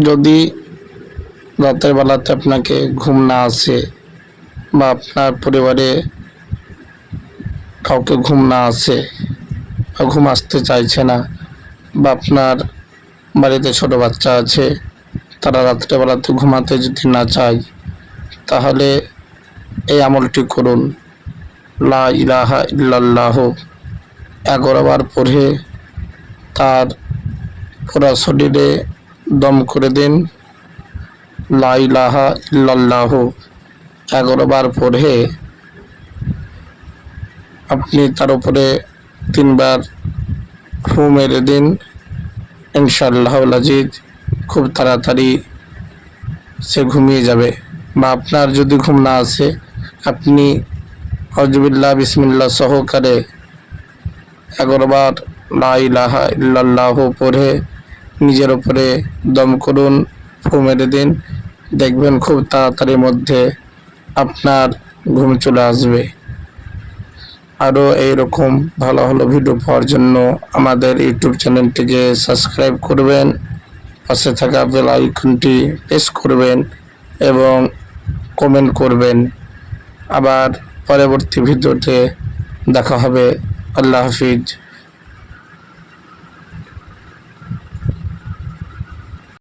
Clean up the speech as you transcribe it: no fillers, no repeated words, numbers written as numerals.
যদি রাতের বেলাতে আপনাকে ঘুম না আসে বা আপনার পরিবারে কাউকে ঘুম না আসে বা ঘুম আসতে চাইছে না, বা আপনার বাড়িতে ছোট বাচ্চা আছে, তারা রাত্রেবেলাতে ঘুমাতে যদি না চায়, তাহলে এই আমলটি করুন। লা ইলাহা ইল্লাল্লাহ 11 বার পড়ে তার পুরা শরীরে দম করে দিন। লা ইলাহা ইল্লাল্লাহ 11 বার পড়ে আপনি তার উপরে 3 বার ফু মেরে দিন। ইনশাআল্লাহুল আজিজ খুব তাড়াতাড়ি সে ঘুমিয়ে যাবে। বা আপনার যদি ঘুম না আসে, আপনি আউযুবিল্লাহ বিসমিল্লাহ সহকারে 11 বার লা ইলাহা ইল্লাল্লাহ পড়ে নিজের উপরে দম করুন, ফু মেরে দিন। দেখবেন খুব তাড়াতাড়ির মধ্যে আপনার ঘুম চলে আসবে। আরও এইরকম ভালো ভালো ভিডিও পাওয়ার জন্য আমাদের ইউটিউব চ্যানেলটিকে সাবস্ক্রাইব করবেন, পাশে থাকা বেল আইকনটি প্রেস করবেন এবং কমেন্ট করবেন। আবার পরবর্তী ভিডিওতে দেখা হবে। আল্লাহ হাফিজ।